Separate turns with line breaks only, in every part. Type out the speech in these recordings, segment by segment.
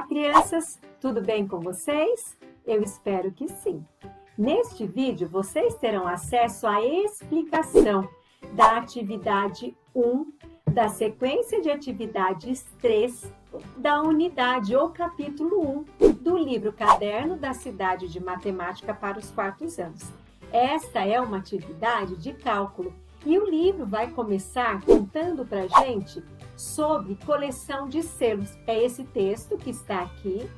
crianças, tudo bem com vocês? Eu espero que sim. Neste vídeo, vocês terão acesso à explicação da atividade 1, da sequência de atividades 3, da unidade ou capítulo 1 do livro Caderno da Cidade de Matemática para os 4º anos. Esta é uma atividade de cálculo e o livro vai começar contando para a gente sobre coleção de selos. É esse texto que está aqui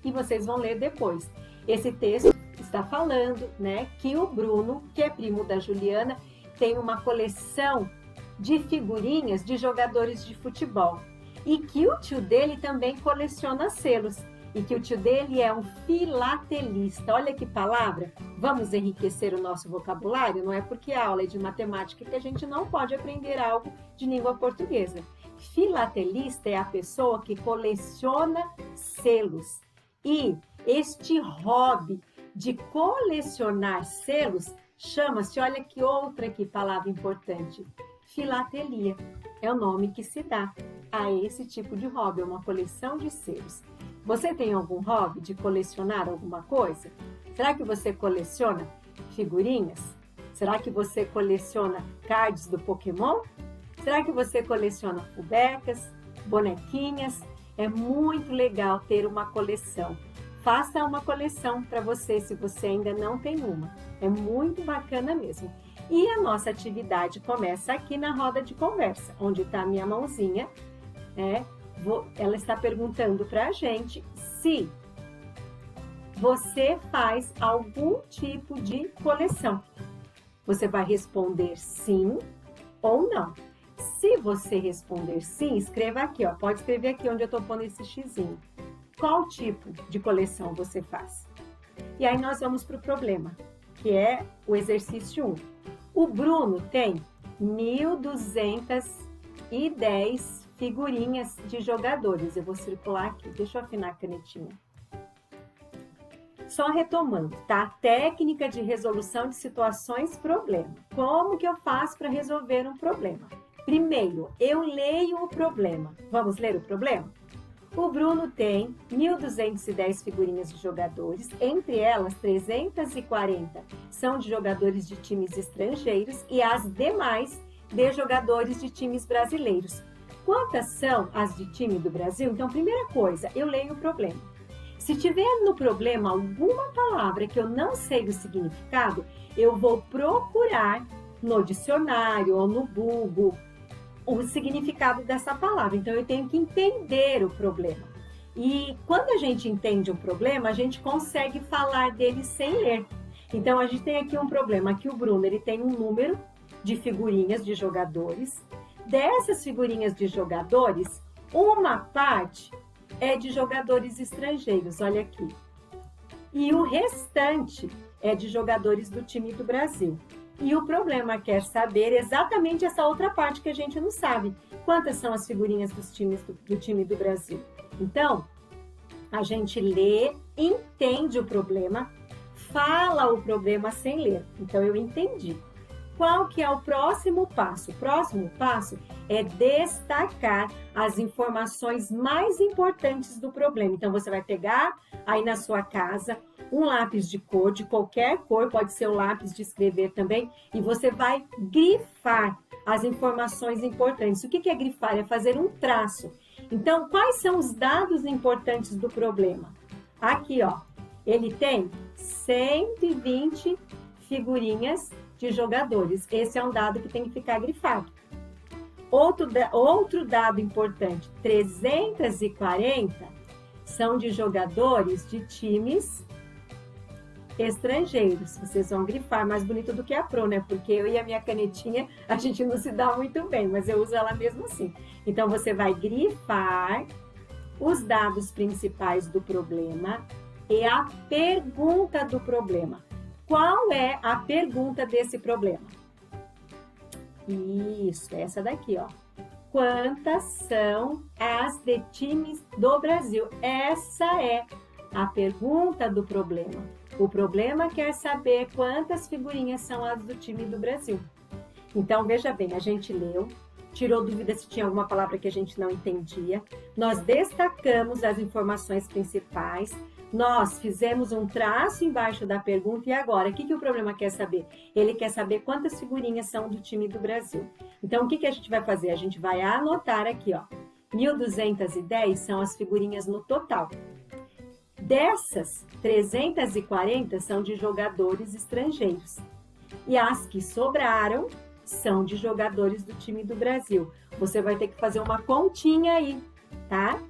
e vocês vão ler depois. Esse texto está falando, que o Bruno, que é primo da Juliana, tem uma coleção de figurinhas de jogadores de futebol e que o tio dele também coleciona selos e que o tio dele é um filatelista. Olha que palavra! Vamos enriquecer o nosso vocabulário? Não é porque a aula é de matemática que a gente não pode aprender algo de língua portuguesa. Filatelista é a pessoa que coleciona selos. E este hobby de colecionar selos chama-se, olha que outra aqui, palavra importante, filatelia. É o nome que se dá a esse tipo de hobby, uma coleção de selos. Você tem algum hobby de colecionar alguma coisa? Será que você coleciona figurinhas? Será que você coleciona cards do Pokémon? Será que você coleciona fubecas, bonequinhas? É muito legal ter uma coleção. Faça uma coleção para você, se você ainda não tem uma. É muito bacana mesmo. E a nossa atividade começa aqui na roda de conversa, onde está a minha mãozinha. Ela está perguntando para a gente se você faz algum tipo de coleção. Você vai responder sim ou não. Se você responder sim, escreva aqui, ó. Pode escrever aqui onde eu estou pondo esse xizinho. Qual tipo de coleção você faz? E aí nós vamos para o problema, que é o exercício 1. O Bruno tem 1.210 figurinhas de jogadores. Eu vou circular aqui. Deixa eu afinar a canetinha. Só retomando, tá? Técnica de resolução de situações problema. Como que eu faço para resolver um problema? Primeiro, eu leio o problema. Vamos ler o problema? O Bruno tem 1.210 figurinhas de jogadores, entre elas 340 são de jogadores de times estrangeiros e as demais de jogadores de times brasileiros. Quantas são as de time do Brasil? Então, primeira coisa, eu leio o problema. Se tiver no problema alguma palavra que eu não sei o significado, eu vou procurar no dicionário ou no Google o significado dessa palavra. Então, eu tenho que entender o problema. E quando a gente entende um problema, a gente consegue falar dele sem ler. Então, a gente tem aqui um problema. Aqui o Bruno, ele tem um número de figurinhas de jogadores. Dessas figurinhas de jogadores, uma parte é de jogadores estrangeiros, olha aqui. E o restante é de jogadores do time do Brasil. E o problema quer saber exatamente essa outra parte que a gente não sabe. Quantas são as figurinhas dos times do time do Brasil? Então, a gente lê, entende o problema, fala o problema sem ler. Então, eu entendi. Qual que é o próximo passo? O próximo passo é destacar as informações mais importantes do problema. Então, você vai pegar aí na sua casa um lápis de cor, de qualquer cor, pode ser o lápis de escrever também, e você vai grifar as informações importantes. O que é grifar? É fazer um traço. Então, quais são os dados importantes do problema? Aqui, ó, ele tem 120 figurinhas de jogadores. Esse é um dado que tem que ficar grifado. Outro dado importante, 340 são de jogadores de times estrangeiros. Vocês vão grifar, mais bonito do que a Pro, né? Porque eu e a minha canetinha, a gente não se dá muito bem, mas eu uso ela mesmo assim. Então, você vai grifar os dados principais do problema e a pergunta do problema. Qual é a pergunta desse problema? Isso, essa daqui, ó. Quantas são as de times do Brasil? Essa é a pergunta do problema. O problema quer saber quantas figurinhas são as do time do Brasil. Então, veja bem, a gente leu, tirou dúvida se tinha alguma palavra que a gente não entendia. Nós destacamos as informações principais. Nós fizemos um traço embaixo da pergunta e agora, o que o problema quer saber? Ele quer saber quantas figurinhas são do time do Brasil. Então, o que a gente vai fazer? A gente vai anotar aqui, ó, 1.210 são as figurinhas no total. Dessas, 340 são de jogadores estrangeiros. E as que sobraram são de jogadores do time do Brasil. Você vai ter que fazer uma continha aí, tá?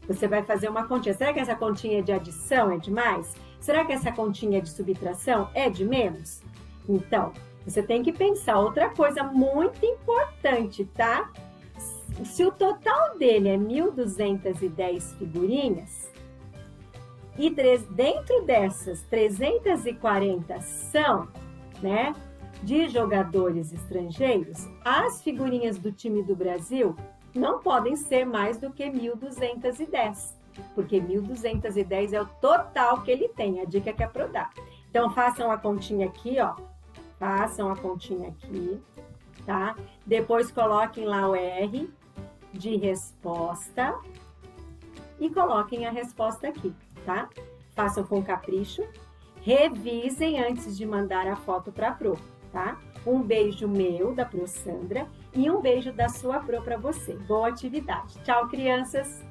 Você vai fazer uma continha. Será que essa continha é de adição é de mais? Será que essa continha é de subtração é de menos? Então, você tem que pensar outra coisa muito importante, tá? Se o total dele é 1.210 figurinhas, e dentro dessas 340 são, né, de jogadores estrangeiros, as figurinhas do time do Brasil não podem ser mais do que 1.210, porque 1.210 é o total que ele tem, a dica que é para dar. Então, façam a continha aqui, ó. Façam a continha aqui, tá? Depois coloquem lá o R de resposta e coloquem a resposta aqui, tá? Façam com capricho, revisem antes de mandar a foto para a Pro, tá? Um beijo meu, da Pro Sandra, e um beijo da sua Pro para você. Boa atividade. Tchau, crianças!